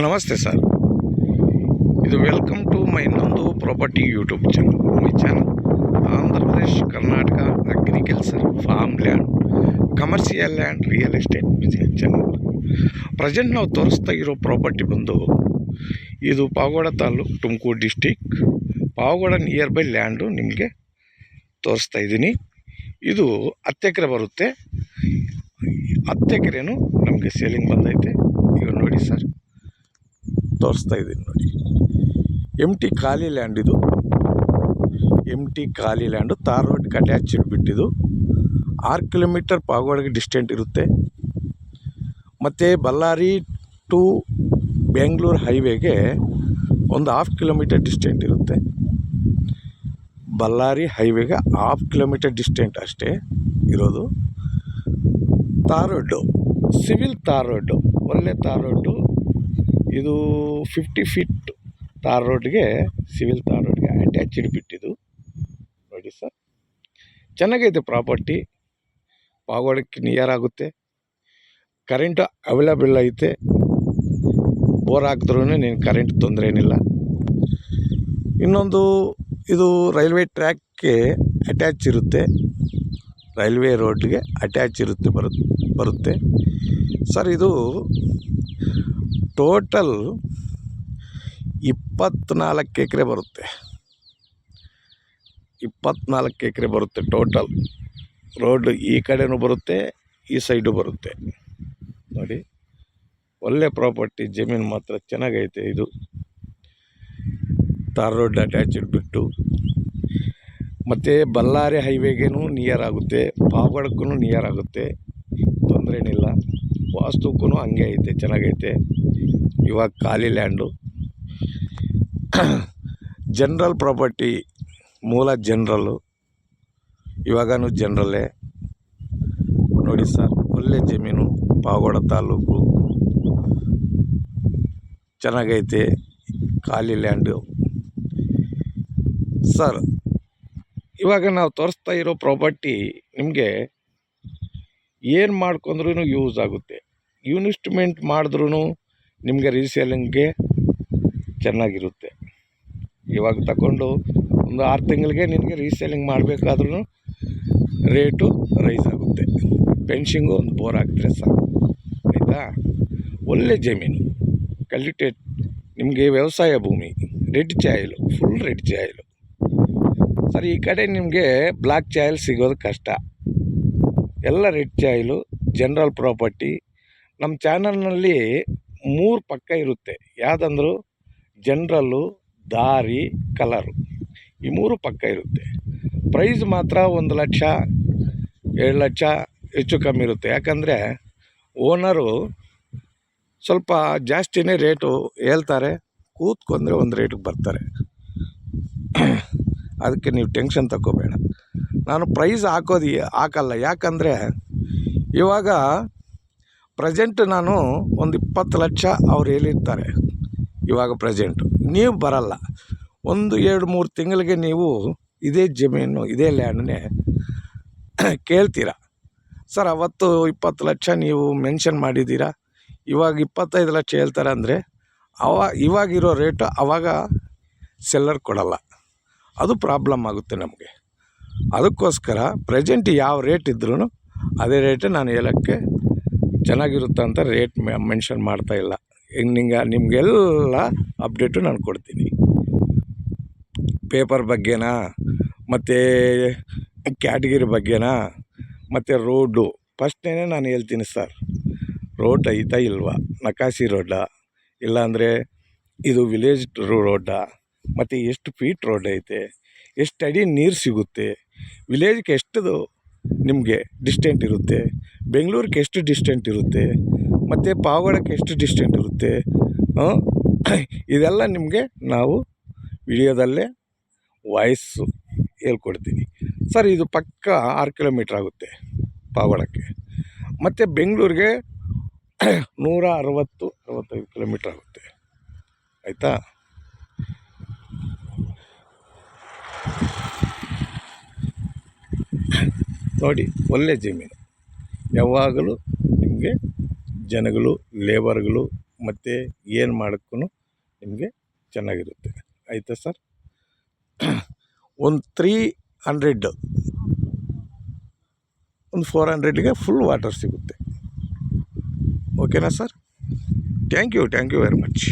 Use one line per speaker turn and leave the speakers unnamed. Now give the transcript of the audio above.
ನಮಸ್ತೆ ಸರ್, ಇದು welcome to my ಇನ್ನೊಂದು property YouTube channel. My channel Andhra Pradesh Karnataka agriculture farm land, commercial land, real estate business channel. Present ನಾವು ತೋರಿಸ್ತಾ ಇರೋ property ಬಂದು ಇದು Pavagada taluk, Tumakuru district, Pavagada near by land ನಿಮಗೆ ತೋರಿಸ್ತಾ ಇದ್ದೀನಿ. ಇದು 10 ಎಕರೆ ಬರುತ್ತೆ. 10 ಎಕರೆನೂ ನಮಗೆ ಸೇಲಿಂಗ್ ಬಂದೈತೆ. ಈಗ ನೋಡಿ ಸರ್, ತೋರಿಸ್ತಾ ಇದ್ದೀನಿ ನೋಡಿ. ಎಂಟಿ ಖಾಲಿ ಲ್ಯಾಂಡ್, ಇದು ಎಂಟಿ ಖಾಲಿ ಲ್ಯಾಂಡು. ತಾರ್ ರೋಡ್ಗೆ ಅಟ್ಯಾಚ್ಡ್ ಬಿಟ್ಟಿದ್ದು. 6 ಕಿಲೋಮೀಟರ್ ಪಾವಗಡಗೆ ಡಿಸ್ಟೆಂಟ್ ಇರುತ್ತೆ. ಮತ್ತು ಬಳ್ಳಾರಿ ಟು ಬೆಂಗಳೂರು ಹೈವೇಗೆ ಒಂದು 1/2 ಕಿಲೋಮೀಟರ್ ಡಿಸ್ಟೆಂಟ್ ಇರುತ್ತೆ. ಬಳ್ಳಾರಿ ಹೈವೇಗೆ 1/2 ಕಿಲೋಮೀಟರ್ ಡಿಸ್ಟೆಂಟ್ ಅಷ್ಟೇ ಇರೋದು. ತಾರ್ ರೋಡ್ಡು, ಸಿವಿಲ್ ತಾರ್ ರೋಡ್ಡು, ಒಳ್ಳೆ ತಾರ್ ರೋಡ್ಡು. ಇದು 50 ಫೀಟ್ ತಾರ್ ರೋಡ್ಗೆ, ಸಿವಿಲ್ ತಾರ್ ರೋಡ್ಗೆ ಅಟ್ಯಾಚ್ಡ್ ಬಿಟ್ಟಿದ್ದು ನೋಡಿ ಸರ್. ಚೆನ್ನಾಗೈತೆ ಪ್ರಾಪರ್ಟಿ. ಪಾವಗಡಕ್ಕೆ ನಿಯರ್ ಆಗುತ್ತೆ. ಕರೆಂಟು ಅವೈಲೇಬಲ್ ಐತೆ. ಬೋರ್ ಹಾಕಿದ್ರೂ ನೀನು ಕರೆಂಟ್ ತೊಂದರೆ ಏನಿಲ್ಲ. ಇನ್ನೊಂದು, ಇದು ರೈಲ್ವೆ ಟ್ರ್ಯಾಕ್ಗೆ ಅಟ್ಯಾಚ್ ಇರುತ್ತೆ. ರೈಲ್ವೆ ರೋಡ್ಗೆ ಅಟ್ಯಾಚ್ ಇರುತ್ತೆ, ಬರುತ್ತೆ ಸರ್. ಇದು ಟೋಟಲ್ 24 ಎಕರೆ ಬರುತ್ತೆ. 24 ಎಕರೆ ಬರುತ್ತೆ ಟೋಟಲ್. ರೋಡ್ ಈ ಕಡೆನೂ ಬರುತ್ತೆ, ಈ ಸೈಡು ಬರುತ್ತೆ ನೋಡಿ. ಒಳ್ಳೆ ಪ್ರಾಪರ್ಟಿ, ಜಮೀನು ಮಾತ್ರ ಚೆನ್ನಾಗೈತೆ. ಇದು ತಾರ್ ರೋಡ್ ಅಟ್ಯಾಚ್ಡ್ ಬಿಟ್ಟು, ಮತ್ತು ಬಳ್ಳಾರಿ ಹೈವೇಗೇನು ನಿಯರ್ ಆಗುತ್ತೆ, ಪಾವಗಡಕ್ಕೂ ನಿಯರ್ ಆಗುತ್ತೆ, ತೊಂದರೆ ಏನಿಲ್ಲ. ವಾಸ್ತುಕ್ಕೂ ಹಂಗೆ ಐತೆ, ಚೆನ್ನಾಗೈತೆ. ಇವಾಗ ಖಾಲಿ ಲ್ಯಾಂಡು, ಜನ್ರಲ್ ಪ್ರಾಪರ್ಟಿ. ಮೂಲ ಜನ್ರಲ್ಲು, ಇವಾಗೂ ಜನ್ರಲ್ಲೇ ನೋಡಿ ಸರ್. ಒಳ್ಳೆ ಜಮೀನು, ಪಾವಗಡ ತಾಲೂಕು, ಚೆನ್ನಾಗೈತೆ. ಖಾಲಿ ಲ್ಯಾಂಡು ಸರ್. ಇವಾಗ ನಾವು ತೋರಿಸ್ತಾ ಇರೋ ಪ್ರಾಪರ್ಟಿ ನಿಮಗೆ ಏನು ಮಾಡ್ಕೊಂಡ್ರೂ ಯೂಸ್ ಆಗುತ್ತೆ. ಇನ್ವೆಸ್ಟ್ಮೆಂಟ್ ಮಾಡಿದ್ರೂ ನಿಮಗೆ ರೀಸೇಲಿಂಗ್ಗೆ ಚೆನ್ನಾಗಿರುತ್ತೆ. ಇವಾಗ ತಗೊಂಡು ಒಂದು 6 ತಿಂಗಳಿಗೆ ನಿಮಗೆ ರೀಸೇಲಿಂಗ್ ಮಾಡಬೇಕಾದ್ರೂ ರೇಟು ರೈಸ್ ಆಗುತ್ತೆ. ಪೆನ್ಷಿಂಗು ಒಂದು ಬೋರ್ ಹಾಕಿದ್ರೆ ಸಾಕು, ಆಯಿತಾ. ಒಳ್ಳೆ ಜಮೀನು, ಕಲ್ಟಿವೇಟ್, ನಿಮಗೆ ವ್ಯವಸಾಯ ಭೂಮಿ, ರೆಡ್ ಚಾಯಿಲು, ಫುಲ್ ರೆಡ್ ಚಾಯಿಲು ಸರ್. ಈ ಕಡೆ ನಿಮಗೆ ಬ್ಲ್ಯಾಕ್ ಚಾಯಿಲ್ ಸಿಗೋದು ಕಷ್ಟ. ಎಲ್ಲ ರೆಡ್ ಚಾಯಿಲು, ಜನರಲ್ ಪ್ರಾಪರ್ಟಿ. ನಮ್ಮ ಚಾನಲ್ನಲ್ಲಿ 3 ಪಕ್ಕ ಇರುತ್ತೆ. ಯಾವುದಂದ್ರು ಜನ್ರಲ್ಲು, ದಾರಿ, ಕಲರು, ಈ 3 ಪಕ್ಕ ಇರುತ್ತೆ. ಪ್ರೈಸ್ ಮಾತ್ರ 1 ಲಕ್ಷ 2 ಲಕ್ಷ ಹೆಚ್ಚು ಕಮ್ಮಿ ಇರುತ್ತೆ. ಯಾಕಂದರೆ ಓನರು ಸ್ವಲ್ಪ ಜಾಸ್ತಿನೇ ರೇಟು ಹೇಳ್ತಾರೆ. ಕೂತ್ಕೊಂಡ್ರೆ ಒಂದು ರೇಟಿಗೆ ಬರ್ತಾರೆ. ಅದಕ್ಕೆ ನೀವು ಟೆನ್ಷನ್ ತಗೋಬೇಡ. ನಾನು ಪ್ರೈಸ್ ಹಾಕಲ್ಲ. ಯಾಕಂದರೆ ಇವಾಗ ಪ್ರೆಸೆಂಟ್ ನಾನು ಒಂದು 20 ಲಕ್ಷ ಅವ್ರು ಹೇಳಿರ್ತಾರೆ. ಇವಾಗ ಪ್ರೆಸೆಂಟು ನೀವು ಬರಲ್ಲ. ಒಂದು 2-3 ತಿಂಗಳಿಗೆ ನೀವು ಇದೇ ಜಮೀನು, ಇದೇ ಲ್ಯಾಂಡನ್ನೇ ಕೇಳ್ತೀರ. ಸರ್ ಅವತ್ತು 20 ಲಕ್ಷ ನೀವು ಮೆನ್ಷನ್ ಮಾಡಿದ್ದೀರಾ, ಇವಾಗ 25 ಲಕ್ಷ ಹೇಳ್ತಾರೆ ಅಂದರೆ ಇವಾಗಿರೋ ರೇಟು ಆವಾಗ ಸೆಲ್ಲರ್ ಕೊಡಲ್ಲ. ಅದು ಪ್ರಾಬ್ಲಮ್ ಆಗುತ್ತೆ ನಮಗೆ. ಅದಕ್ಕೋಸ್ಕರ ಪ್ರೆಸೆಂಟ್ ಯಾವ ರೇಟ್ ಇದ್ರೂ ಅದೇ ರೇಟೇ ನಾನು ಹೇಳೋಕ್ಕೆ ಚೆನ್ನಾಗಿರುತ್ತೆ ಅಂತ ರೇಟ್ ಮೆನ್ಷನ್ ಮಾಡ್ತಾಯಿಲ್ಲ. ನಿಮಗೆಲ್ಲ ಅಪ್ಡೇಟು ನಾನು ಕೊಡ್ತೀನಿ. ಪೇಪರ್ ಬಗ್ಗೆನಾ, ಮತ್ತು ಕ್ಯಾಟಗಿರಿ ಬಗ್ಗೆನಾ, ಮತ್ತು ರೋಡು ಫಸ್ಟ್ನೇ ನಾನು ಹೇಳ್ತೀನಿ ಸರ್. ರೋಡ್ ಐತಾ ಇಲ್ವಾ, ನಕಾಸಿ ರೋಡಾ, ಇಲ್ಲಾಂದರೆ ಇದು ವಿಲೇಜ್ ರೋಡಾ, ಮತ್ತು ಎಷ್ಟು ಫೀಟ್ ರೋಡ್ ಐತೆ, ಎಷ್ಟು ಅಡಿ ನೀರು ಸಿಗುತ್ತೆ, ವಿಲೇಜ್ಗೆ ಎಷ್ಟು ನಿಮಗೆ ಡಿಸ್ಟೆಂಟ್ ಇರುತ್ತೆ, ಬೆಂಗಳೂರಿಗೆ ಎಷ್ಟು ಡಿಸ್ಟೆಂಟ್ ಇರುತ್ತೆ, ಮತ್ತು ಪಾವಗಡಕ್ಕೆ ಎಷ್ಟು ಡಿಸ್ಟೆಂಟ್ ಇರುತ್ತೆ, ಇದೆಲ್ಲ ನಿಮಗೆ ನಾವು ವಿಡಿಯೋದಲ್ಲೇ ವಾಯ್ಸು ಹೇಳ್ಕೊಡ್ತೀನಿ ಸರ್. ಇದು ಪಕ್ಕ 6 ಕಿಲೋಮೀಟ್ರ್ ಆಗುತ್ತೆ ಪಾವಗಡಕ್ಕೆ, ಮತ್ತು ಬೆಂಗಳೂರಿಗೆ 160-165 ಕಿಲೋಮೀಟ್ರ್ ಆಗುತ್ತೆ, ಆಯಿತಾ. ನೋಡಿ, ಒಳ್ಳೆ ಜಮೀನು. ಯಾವಾಗಲೂ ನಿಮಗೆ ಜನಗಳು, ಲೇಬರ್ಗಳು ಮತ್ತು ಏನು ಮಾಡೋಕ್ಕೂ ನಿಮಗೆ ಚೆನ್ನಾಗಿರುತ್ತೆ. ಆಯಿತಾ ಸರ್? ಒಂದು 300 ಒಂದು 400ಗೆ ಫುಲ್ ವಾಟರ್ ಸಿಗುತ್ತೆ. ಓಕೆನಾ sir? Thank you very much.